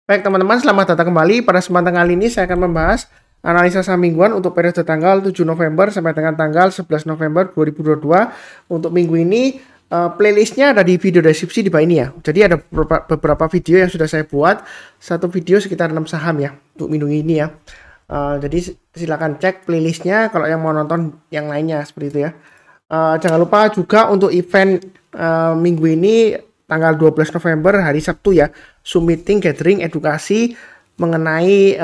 Baik teman-teman, selamat datang kembali. Pada kesempatan kali ini saya akan membahas analisa saham mingguan untuk periode tanggal 7 November sampai dengan tanggal 11 November 2022. Untuk minggu ini playlistnya ada di video deskripsi di bawah ini ya. Jadi ada beberapa video yang sudah saya buat. Satu video sekitar 6 saham ya untuk minggu ini ya. Jadi silakan cek playlistnya kalau yang mau nonton yang lainnya seperti itu ya. Jangan lupa juga untuk event minggu ini tanggal 12 November hari Sabtu ya, Zoom meeting gathering edukasi mengenai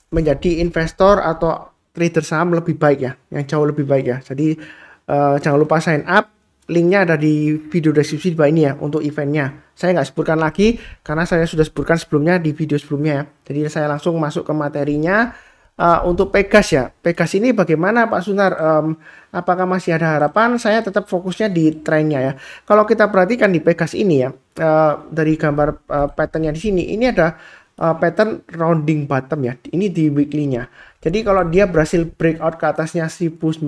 menjadi investor atau trader saham lebih baik ya, yang jauh lebih baik ya. Jadi jangan lupa sign up, linknya ada di video deskripsi di bawah ini ya untuk eventnya. Saya nggak sebutkan lagi karena saya sudah sebutkan sebelumnya di video sebelumnya ya. Jadi saya langsung masuk ke materinya. Untuk Pegas ya, Pegas ini bagaimana Pak Sunar? Apakah masih ada harapan? Saya tetap fokusnya di trennya ya. Kalau kita perhatikan di Pegas ini ya, dari gambar patternnya di sini, ini ada pattern rounding bottom ya. Ini di weekly-nya. Jadi kalau dia berhasil breakout ke atasnya 1990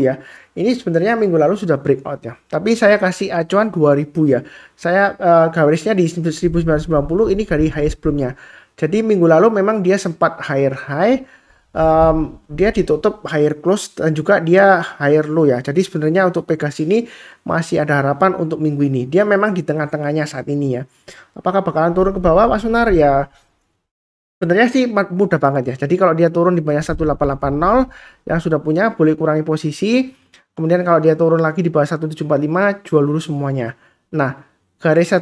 ya, ini sebenarnya minggu lalu sudah breakout ya. Tapi saya kasih acuan 2000 ya. Saya garisnya di 1990, ini dari high sebelumnya. Jadi minggu lalu memang dia sempat higher high, dia ditutup higher close dan juga dia higher low ya. Jadi sebenarnya untuk Pegas ini masih ada harapan untuk minggu ini. Dia memang di tengah-tengahnya saat ini ya. Apakah bakalan turun ke bawah Pak Sunar? Ya sebenarnya sih mudah banget ya. Jadi kalau dia turun di bawah 1880 yang sudah punya boleh kurangi posisi. Kemudian kalau dia turun lagi di bawah 1745 jual dulu semuanya. Nah, garis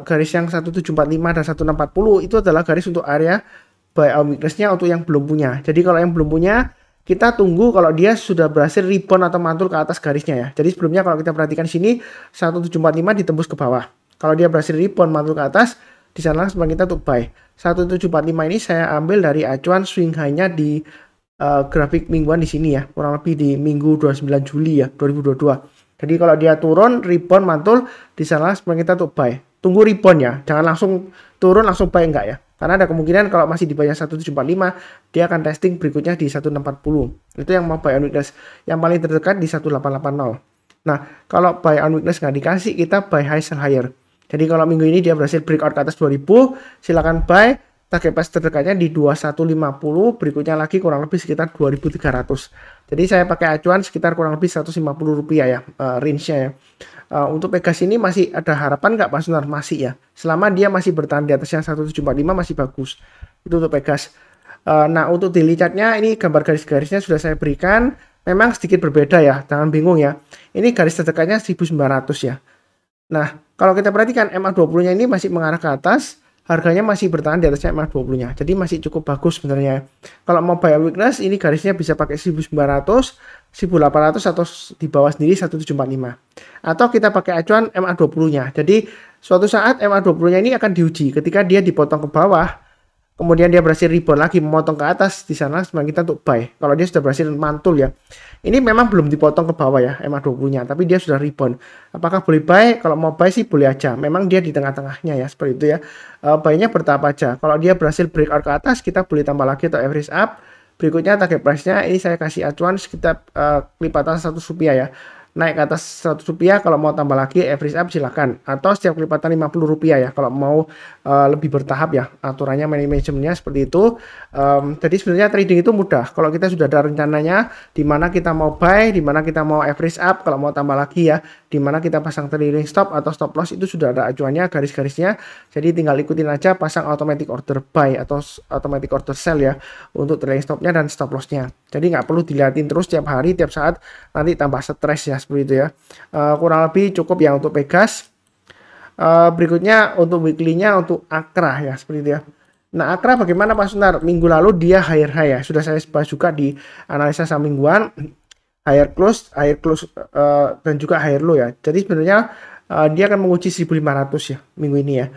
garis yang 1745 dan 1640 itu adalah garis untuk area buy out weakness-nya untuk yang belum punya. Jadi kalau yang belum punya, kita tunggu kalau dia sudah berhasil rebound atau mantul ke atas garisnya ya. Jadi sebelumnya kalau kita perhatikan sini 1745 ditembus ke bawah. Kalau dia berhasil rebound mantul ke atas, di sana langsung kita untuk buy. 1745 ini saya ambil dari acuan swing high-nya di grafik mingguan di sini ya, kurang lebih di minggu 29 Juli ya 2022. Jadi kalau dia turun, rebound, mantul, di sana sebenarnya kita untuk buy. Tunggu rebound ya, jangan langsung turun, langsung buy enggak ya. Karena ada kemungkinan kalau masih di bawah 1745, dia akan testing berikutnya di 1640. Itu yang mau buy on weakness. Yang paling terdekat di 1880. Nah, kalau buy on weakness nggak dikasih, kita buy high sell higher. Jadi kalau minggu ini dia berhasil breakout ke atas 2000, silakan buy. Target price terdekatnya di 2150, berikutnya lagi kurang lebih sekitar 2300. Jadi saya pakai acuan sekitar kurang lebih 150 rupiah ya, range-nya ya. Untuk Pegas ini masih ada harapan nggak Pak Sunar? Masih ya. Selama dia masih bertahan di atasnya 1745 masih bagus. Itu untuk Pegas. Nah untuk daily chart-nya ini gambar garis-garisnya sudah saya berikan. Memang sedikit berbeda ya, jangan bingung ya. Ini garis terdekatnya 1900 ya. Nah kalau kita perhatikan MA20-nya ini masih mengarah ke atas. Harganya masih bertahan di atasnya MA20-nya. Jadi masih cukup bagus sebenarnya. Kalau mau buy weakness, ini garisnya bisa pakai 1900, 1800 atau di bawah sendiri 1745. Atau kita pakai acuan MA20-nya. Jadi suatu saat MA20-nya ini akan diuji ketika dia dipotong ke bawah. Kemudian dia berhasil rebound lagi memotong ke atas, di sana sebenarnya kita untuk buy. Kalau dia sudah berhasil mantul ya. Ini memang belum dipotong ke bawah ya MA20-nya, tapi dia sudah rebound. Apakah boleh buy? Kalau mau buy sih boleh aja. Memang dia di tengah-tengahnya ya, seperti itu ya. Buy-nya bertahap aja. Kalau dia berhasil breakout ke atas, kita boleh tambah lagi atau average up. Berikutnya target price-nya ini saya kasih acuan sekitar kelipatan 100 rupiah ya. Naik ke atas 100 rupiah, kalau mau tambah lagi average up silakan, atau setiap kelipatan 50 rupiah ya kalau mau lebih bertahap ya, aturannya manajemennya seperti itu. Jadi sebenarnya trading itu mudah kalau kita sudah ada rencananya di mana kita mau buy, di mana kita mau average up, kalau mau tambah lagi ya, di mana kita pasang trailing stop atau stop loss itu sudah ada acuannya, garis-garisnya. Jadi tinggal ikutin aja, pasang automatic order buy atau automatic order sell ya untuk trailing stopnya dan stop lossnya. Jadi nggak perlu dilihatin terus tiap hari, tiap saat, nanti tambah stres ya seperti itu ya. Kurang lebih cukup ya untuk Pegas. Berikutnya untuk weekly-nya untuk Akra ya seperti itu ya. Nah Akra bagaimana Pak Sunar? Minggu lalu dia higher high ya. Sudah saya bahas juga di analisa saham mingguan. Higher close dan juga higher low ya. Jadi sebenarnya dia akan menguji 1500 ya minggu ini ya.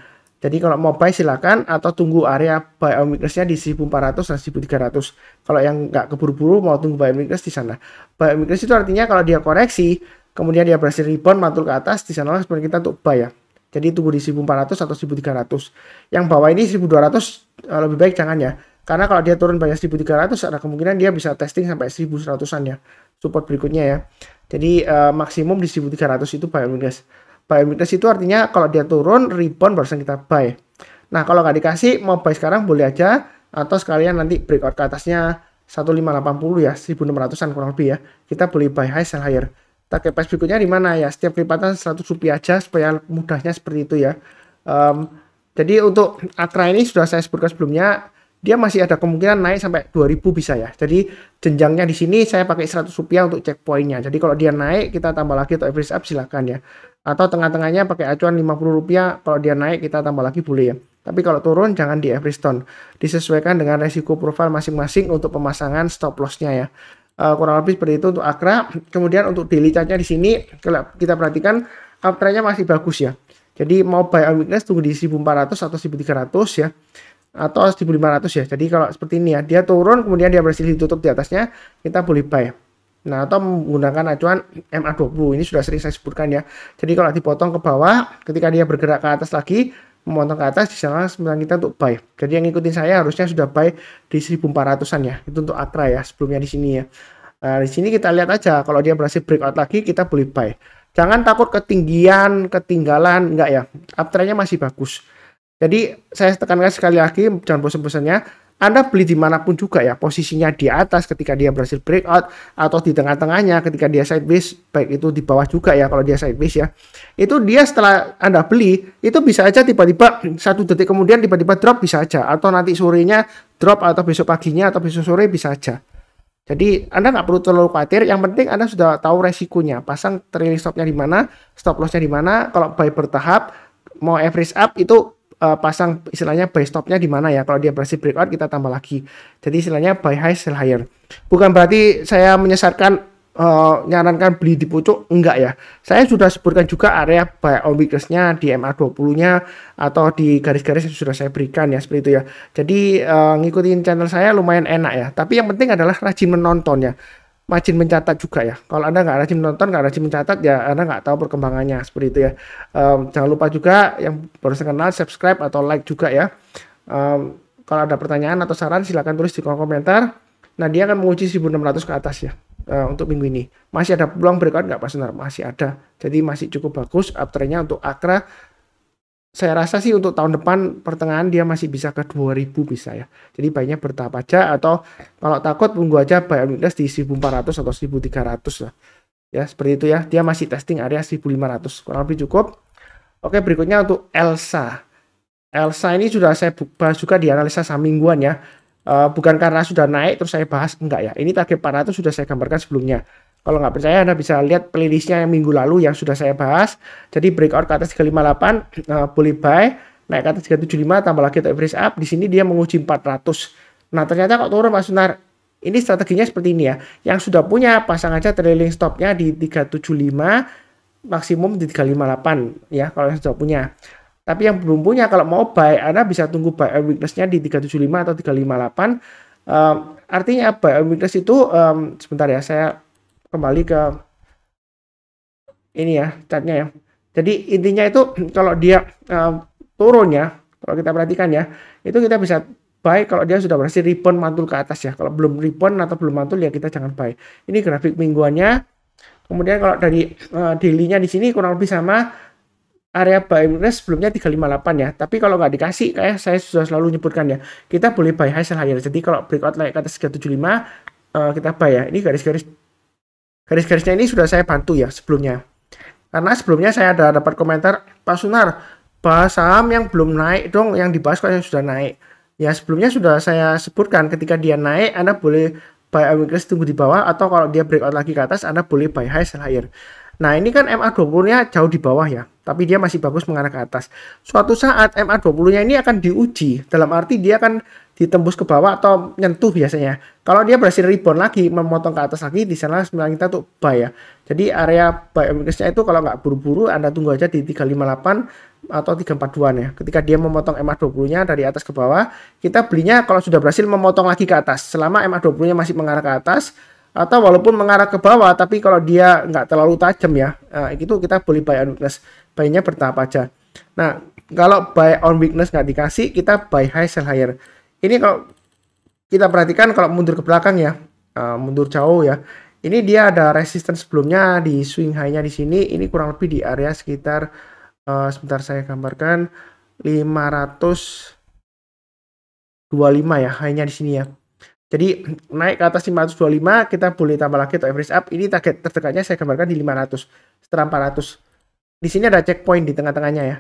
Jadi kalau mau buy silakan atau tunggu area buy on weakness-nya di 1400 dan 1300. Kalau yang nggak keburu-buru mau tunggu buy on weakness di sana. Buy on weakness itu artinya kalau dia koreksi, kemudian dia berhasil rebound mantul ke atas, di sana lah sebenarnya kita untuk buy ya. Jadi tunggu di 1400 atau 1300. Yang bawah ini 1200 lebih baik jangan ya. Karena kalau dia turun banyak 1300 ada kemungkinan dia bisa testing sampai 1100-an ya. Support berikutnya ya. Jadi maksimum di 1300 itu buy on weakness. Buy on weakness itu artinya kalau dia turun, rebound barusan kita buy. Nah, kalau nggak dikasih, mau buy sekarang boleh aja, atau sekalian nanti breakout ke atasnya 1580 ya, 1600-an kurang lebih ya. Kita boleh buy high, sell higher. Target price berikutnya di mana ya? Setiap lipatan 100 rupiah aja supaya mudahnya seperti itu ya. Jadi untuk Akra ini sudah saya sebutkan sebelumnya, dia masih ada kemungkinan naik sampai 2000 bisa ya. Jadi jenjangnya di sini saya pakai 100 rupiah untuk cek poinnya. Jadi kalau dia naik kita tambah lagi atau average up silakan ya. Atau tengah-tengahnya pakai acuan 50 rupiah, kalau dia naik kita tambah lagi boleh ya. Tapi kalau turun jangan di average down. Disesuaikan dengan resiko profil masing-masing untuk pemasangan stop loss-nya ya. Kurang lebih seperti itu untuk Akra. Kemudian untuk daily chart-nya di sini kalau kita perhatikan uptrend-nya masih bagus ya. Jadi mau buy on weakness tunggu di 1400 atau 1300 ya. Atau 1500 ya. Jadi kalau seperti ini ya, dia turun kemudian dia berhasil ditutup di atasnya, kita boleh buy. Nah, atau menggunakan acuan MA20. Ini sudah sering saya sebutkan ya. Jadi kalau dipotong ke bawah, ketika dia bergerak ke atas lagi, memotong ke atas, di sana sebenarnya kita untuk buy. Jadi yang ngikutin saya harusnya sudah buy di 1400-an ya. Itu untuk Akra ya, sebelumnya di sini ya. Nah, di sini kita lihat aja, kalau dia berhasil breakout lagi, kita boleh buy. Jangan takut ketinggian, ketinggalan, enggak ya. Uptrend-nya masih bagus. Jadi saya tekankan sekali lagi, jangan bosan-bosannya, Anda beli dimanapun juga ya, posisinya di atas ketika dia berhasil breakout, atau di tengah-tengahnya ketika dia sideways, baik itu di bawah juga ya kalau dia sideways ya. Itu dia setelah Anda beli, itu bisa aja tiba-tiba 1 detik kemudian tiba-tiba drop bisa aja, atau nanti sorenya drop, atau besok paginya, atau besok sore bisa aja. Jadi Anda nggak perlu terlalu khawatir, yang penting Anda sudah tahu resikonya, pasang trailing stopnya di mana, stop lossnya di mana, kalau buy bertahap, mau average up itu pasang istilahnya buy stopnya di mana ya. Kalau dia berhasil breakout kita tambah lagi. Jadi istilahnya buy high sell higher. Bukan berarti saya menyesatkan nyarankan beli di pucuk, enggak ya. Saya sudah sebutkan juga area buy on weakness-nya di MA20-nya atau di garis-garis yang sudah saya berikan ya, seperti itu ya. Jadi ngikutin channel saya lumayan enak ya. Tapi yang penting adalah rajin menonton ya. Rajin mencatat juga ya. Kalau Anda nggak rajin menonton, nggak rajin mencatat ya, Anda nggak tahu perkembangannya seperti itu ya. Jangan lupa juga yang baru kenal subscribe atau like juga ya. Kalau ada pertanyaan atau saran silakan tulis di kolom komentar. Nah, dia akan menguji 1600 ke atas ya untuk minggu ini. Masih ada peluang breakout nggak Pak Sunar? Masih ada. Jadi masih cukup bagus uptrend-nya untuk Akra. Saya rasa sih untuk tahun depan pertengahan dia masih bisa ke 2000 bisa ya. Jadi baiknya bertahap aja, atau kalau takut tunggu aja buy on weakness di 1400 atau 1300 lah. Ya, seperti itu ya. Dia masih testing area 1500. Kurang lebih cukup. Oke, berikutnya untuk Elsa. Elsa ini sudah saya bahas juga di analisa saham mingguan ya. Bukan karena sudah naik terus saya bahas, enggak ya. Ini target 400 sudah saya gambarkan sebelumnya. Kalau nggak percaya Anda bisa lihat playlistnya yang minggu lalu yang sudah saya bahas. Jadi breakout ke atas 358 boleh buy, naik ke atas 375 tambah lagi average up. Di sini dia menguji 400. Nah, ternyata kok turun Mas Sunar. Ini strateginya seperti ini ya. Yang sudah punya pasang aja trailing stopnya di 375, maksimum di 358 ya kalau yang sudah punya. Tapi yang belum punya, kalau mau buy, Anda bisa tunggu buy on weakness-nya di 375 atau 358. Artinya buy on weakness itu sebentar ya, saya kembali ke ini ya chartnya ya. Jadi intinya itu kalau dia turun ya, kalau kita perhatikan ya, itu kita bisa buy kalau dia sudah berhasil rebound mantul ke atas ya. Kalau belum rebound atau belum mantul ya kita jangan buy. Ini grafik mingguannya. Kemudian kalau dari daily-nya di sini kurang lebih sama area buy weakness sebelumnya 358 ya. Tapi kalau nggak dikasih, kayak saya sudah selalu nyebutkan ya, kita boleh buy high sell higher. Jadi kalau breakout naik ke atas 375 kita buy ya. Ini garis-garisnya ini sudah saya bantu ya sebelumnya. Karena sebelumnya saya ada dapat komentar, Pak Sunar, bahas saham yang belum naik dong, yang dibahas kok yang sudah naik. Ya sebelumnya sudah saya sebutkan ketika dia naik, Anda boleh buy on weakness tunggu di bawah, atau kalau dia breakout lagi ke atas, Anda boleh buy high sell higher. Nah, ini kan MA20-nya jauh di bawah ya, tapi dia masih bagus mengarah ke atas. Suatu saat MA20-nya ini akan diuji, dalam arti dia akan ditembus ke bawah atau nyentuh biasanya. Kalau dia berhasil rebound lagi, memotong ke atas lagi, di sana sebenarnya kita untuk buy ya. Jadi area buy on weakness-nya itu kalau nggak buru-buru, Anda tunggu aja di 358 atau 342 ya. Ketika dia memotong MA20-nya dari atas ke bawah, kita belinya kalau sudah berhasil memotong lagi ke atas. Selama MA20-nya masih mengarah ke atas, atau walaupun mengarah ke bawah, tapi kalau dia nggak terlalu tajam ya, itu kita boleh buy on weakness. Buy-nya bertahap aja. Nah, kalau buy on weakness nggak dikasih, kita buy high sell higher. Ini kalau kita perhatikan kalau mundur ke belakang ya, mundur jauh ya. Ini dia ada resistance sebelumnya di swing high-nya di sini. Ini kurang lebih di area sekitar sebentar saya gambarkan 525 ya, hanya di sini ya. Jadi naik ke atas 525 kita boleh tambah lagi atau average up. Ini target terdekatnya saya gambarkan di 500 setelah 400. Di sini ada checkpoint di tengah-tengahnya ya,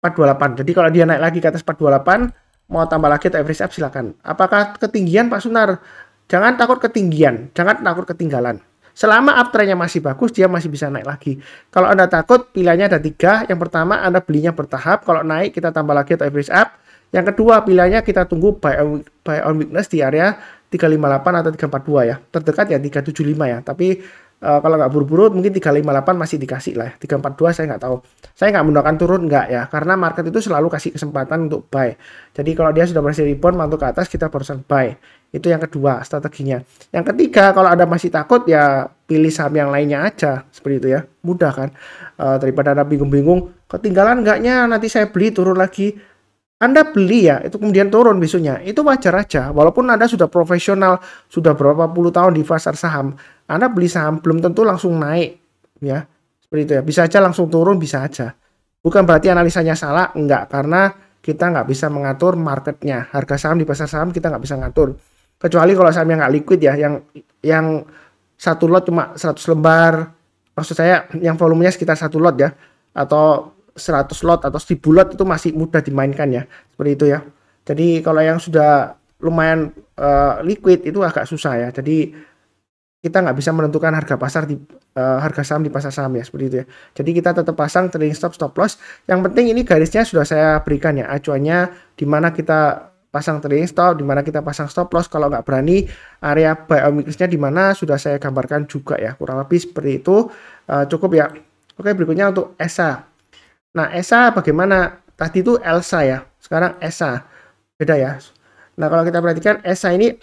428. Jadi kalau dia naik lagi ke atas 428 mau tambah lagi atau average up silakan. Apakah ketinggian Pak Sunar? Jangan takut ketinggian, jangan takut ketinggalan. Selama uptrendnya masih bagus, dia masih bisa naik lagi. Kalau Anda takut, pilihannya ada 3. Yang pertama, Anda belinya bertahap. Kalau naik, kita tambah lagi atau average up. Yang kedua, pilihannya kita tunggu buy on weakness di area 358 atau 342 ya. Terdekat ya 375 ya. Tapi kalau nggak buru-buru mungkin 358 masih dikasih lah ya. 342 saya nggak tahu. Saya nggak menggunakan turun nggak ya. Karena market itu selalu kasih kesempatan untuk buy. Jadi kalau dia sudah berhasil rebound mantul ke atas kita barusan buy. Itu yang kedua strateginya. Yang ketiga kalau Anda masih takut ya pilih saham yang lainnya aja. Seperti itu ya. Mudah kan. Daripada Anda bingung-bingung. Ketinggalan nggaknya nanti saya beli turun lagi. Anda beli ya, itu kemudian turun besoknya, itu wajar aja. Walaupun Anda sudah profesional, sudah berapa puluh tahun di pasar saham, Anda beli saham belum tentu langsung naik, ya. Seperti itu ya, bisa aja langsung turun, bisa aja. Bukan berarti analisanya salah, enggak. Karena kita nggak bisa mengatur marketnya. Harga saham di pasar saham kita nggak bisa ngatur. Kecuali kalau saham yang nggak liquid ya, yang satu lot cuma 100 lembar, maksud saya yang volumenya sekitar 1 lot ya, atau 100 lot atau 1000 lot itu masih mudah dimainkan ya, seperti itu ya. Jadi kalau yang sudah lumayan liquid itu agak susah ya. Jadi kita nggak bisa menentukan harga pasar di harga saham di pasar saham ya, seperti itu ya. Jadi kita tetap pasang trading stop loss. Yang penting ini garisnya sudah saya berikan ya, acuannya di mana kita pasang trading stop, di mana kita pasang stop loss. Kalau nggak berani area buy on weakness-nya di mana sudah saya gambarkan juga ya, kurang lebih seperti itu. Cukup ya. Oke, berikutnya untuk ESA. Nah, ESA bagaimana? Tadi itu ELSA ya, sekarang ESA. Beda ya. Nah, kalau kita perhatikan ESA ini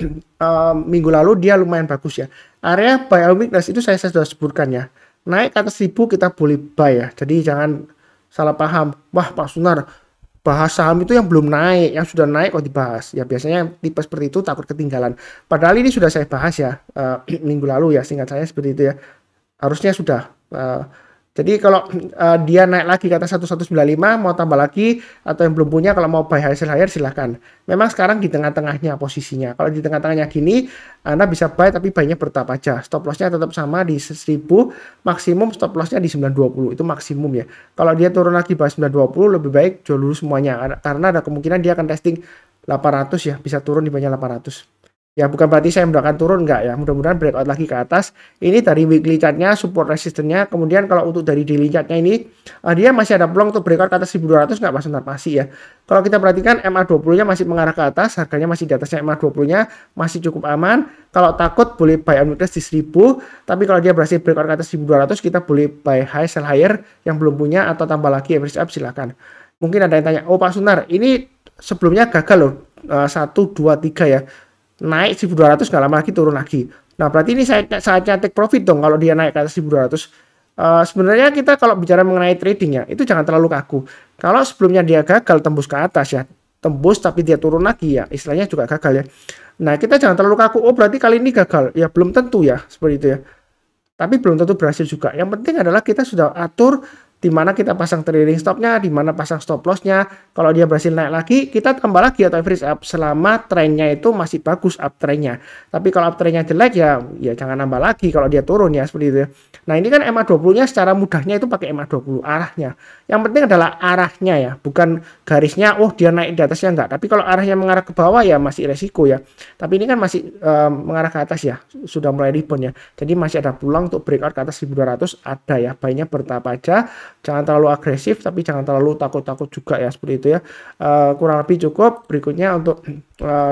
minggu lalu dia lumayan bagus ya. Area buy on weakness itu saya sudah sebutkan ya. Naik ke atas 1000 kita boleh buy ya. Jadi jangan salah paham. Wah, Pak Sunar, bahas saham itu yang belum naik, yang sudah naik kok dibahas. Ya biasanya tipe seperti itu takut ketinggalan. Padahal ini sudah saya bahas ya minggu lalu ya, singkat saya seperti itu ya. Harusnya sudah. Jadi kalau dia naik lagi ke atas 1195 mau tambah lagi atau yang belum punya kalau mau buy high sell higher silahkan. Memang sekarang di tengah-tengahnya posisinya. Kalau di tengah-tengahnya gini Anda bisa buy tapi buy-nya bertahap aja. Stop loss-nya tetap sama di 1000, maksimum stop loss-nya di 920 itu maksimum ya. Kalau dia turun lagi buy 920 lebih baik jual dulu semuanya karena ada kemungkinan dia akan testing 800 ya, bisa turun di banyak 800. Ya bukan berarti saya mendoakan turun enggak ya, mudah-mudahan breakout lagi ke atas. Ini dari weekly chartnya, support resistennya. Kemudian kalau untuk dari daily chartnya ini dia masih ada peluang untuk breakout ke atas 1200 enggak Mas Sunar? Masih ya. Kalau kita perhatikan MA20 nya masih mengarah ke atas, harganya masih di atasnya MA20 nya, masih cukup aman. Kalau takut boleh buy on weakness di 1000, tapi kalau dia berhasil breakout ke atas 1200 kita boleh buy high sell higher yang belum punya atau tambah lagi average up silakan. Mungkin ada yang tanya, "Oh Pak Sunar, ini sebelumnya gagal loh 1 2 3 ya." Naik 1200 nggak lama lagi turun lagi. Nah berarti ini saatnya take profit dong kalau dia naik ke atas 1200. Sebenarnya kita kalau bicara mengenai trading ya itu jangan terlalu kaku. Kalau sebelumnya dia gagal tembus ke atas ya, tembus tapi dia turun lagi ya, istilahnya juga gagal ya. Nah kita jangan terlalu kaku. Oh berarti kali ini gagal ya, belum tentu ya seperti itu ya. Tapi belum tentu berhasil juga. Yang penting adalah kita sudah atur di mana kita pasang trading stopnya, di mana pasang stop lossnya. Kalau dia berhasil naik lagi, kita tambah lagi atau average up selama trennya itu masih bagus uptrendnya. Tapi kalau uptrendnya jelek ya jangan nambah lagi kalau dia turun ya seperti itu. Nah ini kan MA20-nya secara mudahnya itu pakai MA20 arahnya. Yang penting adalah arahnya ya, bukan garisnya. Oh dia naik di atasnya enggak. Tapi kalau arahnya mengarah ke bawah ya masih resiko ya. Tapi ini kan masih mengarah ke atas ya, sudah mulai rebound ya. Jadi masih ada peluang untuk breakout ke atas 1200 ada ya. Buy-nya bertahap aja. Jangan terlalu agresif tapi jangan terlalu takut-takut juga ya seperti itu ya. Kurang lebih cukup. Berikutnya untuk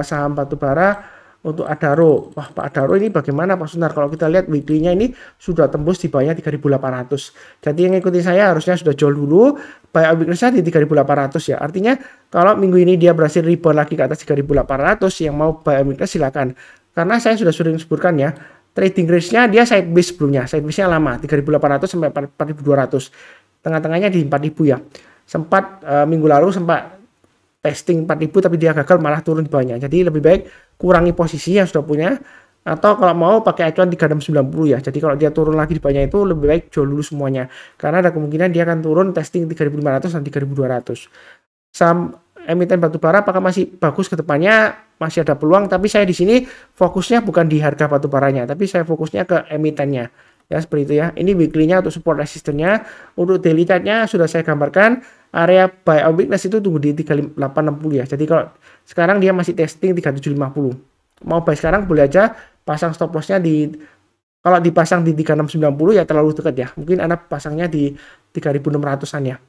saham batubara untuk Adaro. Wah Pak Adaro ini bagaimana Pak Sunar? Kalau kita lihat weekly-nya ini sudah tembus di bawahnya 3.800. Jadi yang ikuti saya harusnya sudah jual dulu. Buy on weakness-nya di 3.800 ya. Artinya kalau minggu ini dia berhasil rebound lagi ke atas 3.800 yang mau buy on weakness silakan. Karena saya sudah sering sebutkan ya. Trading range-nya dia sideways sebelumnya. Sideways-nya lama 3.800 sampai 4.200. Tengah-tengahnya di 4.000 ya. Sempat minggu lalu sempat testing 4.000 tapi dia gagal malah turun di bawahnya. Jadi lebih baik kurangi posisi yang sudah punya atau kalau mau pakai acuan 3690 ya. Jadi kalau dia turun lagi di bawahnya itu lebih baik jual dulu semuanya. Karena ada kemungkinan dia akan turun testing 3.500 dan 3.200. saham emiten batubara apakah masih bagus ke depannya, masih ada peluang, tapi saya di sini fokusnya bukan di harga batubaranya, tapi saya fokusnya ke emitennya. Ya, seperti itu ya. Ini weekly-nya untuk support resistennya. Untuk daily chart-nya sudah saya gambarkan. Area buy on weakness itu tunggu di 3860 ya. Jadi kalau sekarang dia masih testing 3750. Mau buy sekarang boleh aja pasang stop loss-nya di, kalau dipasang di 3690 ya terlalu dekat ya. Mungkin Anda pasangnya di 3600-an ya.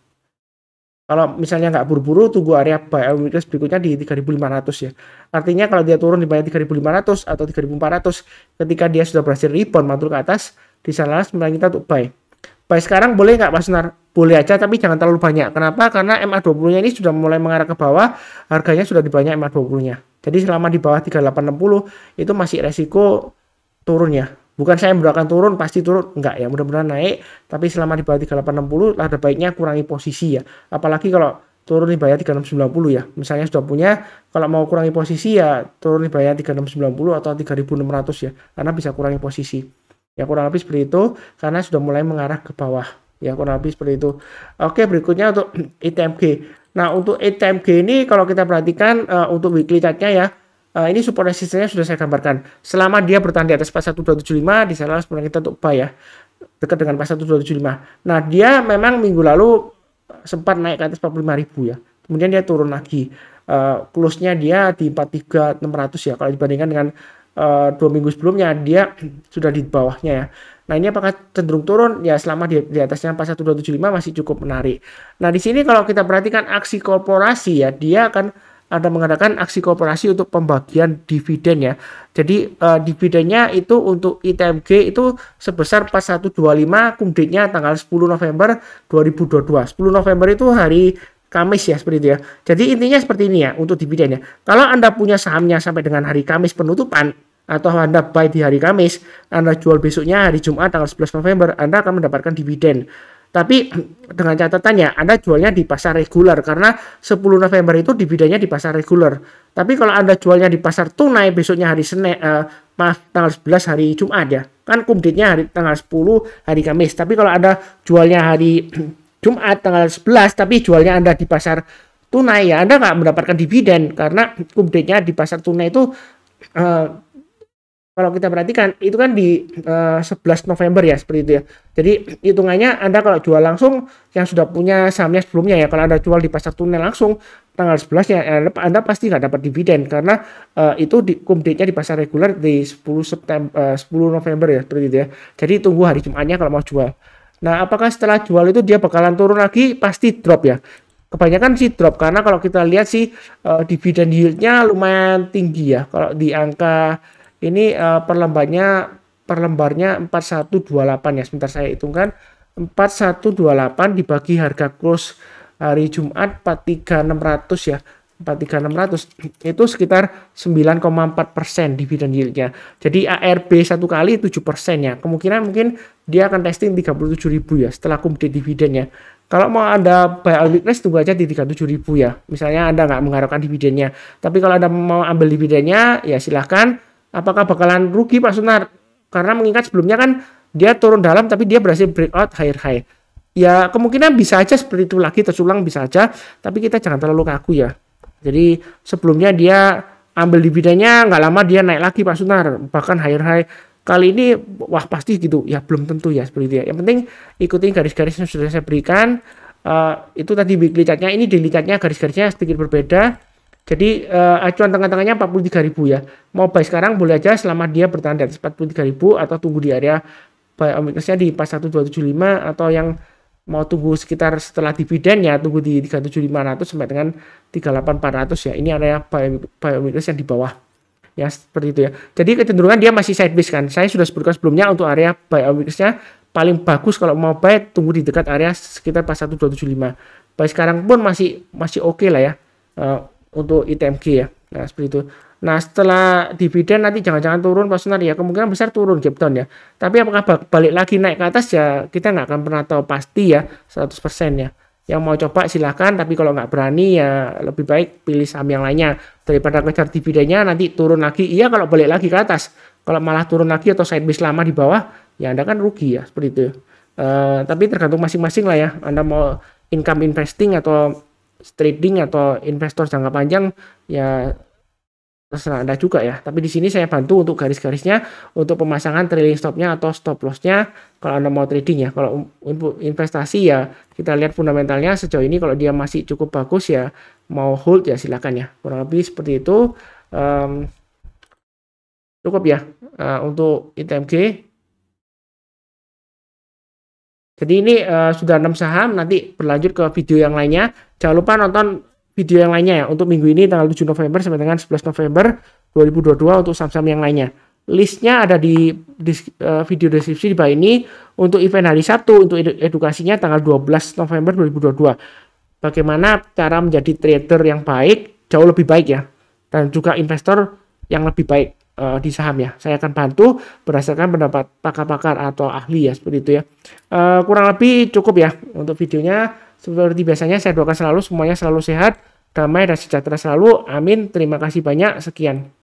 Kalau misalnya nggak buru-buru, tunggu area buy on weakness berikutnya di 3500 ya. Artinya kalau dia turun di bawah 3500 atau 3400, ketika dia sudah berhasil rebound mantul ke atas, di sana sebenarnya kita untuk buy. Buy sekarang boleh nggak Pak Sunar? Boleh aja, tapi jangan terlalu banyak. Kenapa? Karena MA20-nya ini sudah mulai mengarah ke bawah, harganya sudah di banyak MA20-nya. Jadi selama di bawah 3860 itu masih resiko turunnya. Bukan saya mendoakan turun, pasti turun. Enggak ya, mudah-mudahan naik. Tapi selama di bawah 3860, ada baiknya kurangi posisi ya. Apalagi kalau turun di bawah 3690 ya. Misalnya sudah punya, kalau mau kurangi posisi ya turun di bawah 3690 atau 3600 ya. Karena bisa kurangi posisi. Ya kurang lebih seperti itu, karena sudah mulai mengarah ke bawah. Ya kurang lebih seperti itu. Oke, berikutnya untuk ITMG. Nah, untuk ITMG ini kalau kita perhatikan untuk weekly chart-nya ya, ini support resistance-nya sudah saya gambarkan. Selama dia bertahan di atas 41275, di sana sebenarnya kita untuk buy ya. Dekat dengan 41275. Nah, dia memang minggu lalu sempat naik ke atas 45.000 ya. Kemudian dia turun lagi. Close-nya dia di 43.600 ya. Kalau dibandingkan dengan 2 minggu sebelumnya dia sudah di bawahnya ya. Nah, ini apakah cenderung turun? Ya, selama di atasnya 41275 masih cukup menarik. Nah, di sini kalau kita perhatikan aksi korporasi ya, dia akan ada mengadakan aksi korporasi untuk pembagian dividen ya. Jadi dividennya itu untuk ITMG itu sebesar 4125, kumdate-nya tanggal 10 November 2022. 10 November itu hari Kamis ya, seperti itu ya. Jadi intinya seperti ini ya untuk dividennya. Kalau Anda punya sahamnya sampai dengan hari Kamis penutupan, atau Anda buy di hari Kamis, Anda jual besoknya hari Jumat tanggal 11 November, Anda akan mendapatkan dividen. Tapi dengan catatannya Anda jualnya di pasar reguler, karena 10 November itu dividennya di pasar reguler. Tapi kalau Anda jualnya di pasar tunai besoknya hari Senin, tanggal 11 hari Jumat ya. Kan kumdate-nya hari tanggal 10 hari Kamis. Tapi kalau Anda jualnya hari Jumat tanggal 11 tapi jualnya Anda di pasar tunai ya, Anda nggak mendapatkan dividen karena kumdate-nya di pasar tunai itu kalau kita perhatikan itu kan di 11 November ya, seperti itu ya. Jadi hitungannya Anda kalau jual langsung yang sudah punya sahamnya sebelumnya ya, kalau Anda jual di pasar tunai langsung tanggal 11 ya, Anda pasti nggak dapat dividen karena itu kumdate-nya di pasar reguler di 10 November ya, seperti itu ya. Jadi tunggu hari Jumatnya kalau mau jual. Nah, apakah setelah jual itu dia bakalan turun lagi? Pasti drop ya. Kebanyakan sih drop karena kalau kita lihat sih dividen yield-nya lumayan tinggi ya. Kalau di angka ini per lembarnya 4128 ya. Sebentar saya hitungkan. 4128 dibagi harga close hari Jumat 43600 ya. 43600 itu sekitar 9,4% dividen yieldnya. Jadi ARB satu kali 7% ya. Kemungkinan mungkin dia akan testing 37.000 ya setelah kumdate dividennya. Kalau mau Anda buy on weakness tunggu aja di 37.000 ya. Misalnya Anda nggak mengharapkan dividennya. Tapi kalau Anda mau ambil dividennya ya silahkan. Apakah bakalan rugi Pak Sunar? Karena mengingat sebelumnya kan dia turun dalam tapi dia berhasil breakout higher high. Ya kemungkinan bisa aja seperti itu lagi terulang, bisa aja. Tapi kita jangan terlalu kaku ya. Jadi sebelumnya dia ambil dividennya nggak lama dia naik lagi Pak Sunar, bahkan higher high. Kali ini wah pasti gitu ya, belum tentu ya seperti itu ya. Yang penting ikuti garis-garis yang sudah saya berikan. Itu tadi weekly chart-nya, ini daily chart-nya garis-garisnya sedikit berbeda. Jadi acuan tengah-tengahnya 43.000 ya. Mau buy sekarang boleh aja selama dia bertahan di atas 43.000 atau tunggu di area buy on weakness-nya di 41275 atau yang mau tunggu sekitar setelah dividen ya tunggu di 37.500 sampai dengan 38.400 ya. Ini area buy on weakness yang di bawah. Ya seperti itu ya. Jadi kecenderungan dia masih sideways kan. Saya sudah sebutkan sebelumnya untuk area buy on weakness-nya paling bagus kalau mau buy tunggu di dekat area sekitar 41275. Buy sekarang pun masih oke lah ya. Untuk ITMG ya. Nah, seperti itu. Nah, setelah dividen nanti jangan-jangan turun Pak Sunar ya. Kemungkinan besar turun gap down ya. Tapi apakah balik lagi naik ke atas ya kita nggak akan pernah tahu pasti ya 100% ya. Yang mau coba silahkan, tapi kalau nggak berani ya lebih baik pilih saham yang lainnya. Daripada kejar dividennya nanti turun lagi. Iya kalau balik lagi ke atas. Kalau malah turun lagi atau sideways lama di bawah ya Anda kan rugi ya seperti itu. Tapi tergantung masing-masing lah ya. Anda mau income investing atau trading atau investor jangka panjang ya terserah Anda juga ya. Tapi di sini saya bantu untuk garis-garisnya, untuk pemasangan trailing stopnya atau stop lossnya kalau Anda mau trading ya. Kalau untuk investasi ya kita lihat fundamentalnya sejauh ini kalau dia masih cukup bagus ya mau hold ya silakan ya. Kurang lebih seperti itu. Cukup ya untuk ITMG. Jadi ini sudah 6 saham, nanti berlanjut ke video yang lainnya. Jangan lupa nonton video yang lainnya ya untuk minggu ini tanggal 7 November sampai dengan 11 November 2022 untuk saham-saham yang lainnya. Listnya ada di video deskripsi di bawah ini. Untuk event hari Sabtu untuk edukasinya tanggal 12 November 2022. Bagaimana cara menjadi trader yang baik, jauh lebih baik ya. Dan juga investor yang lebih baik di saham ya. Saya akan bantu berdasarkan pendapat pakar-pakar atau ahli ya seperti itu ya. Kurang lebih cukup ya untuk videonya. Seperti biasanya saya doakan selalu semuanya selalu sehat, damai dan sejahtera selalu. Amin. Terima kasih banyak. Sekian.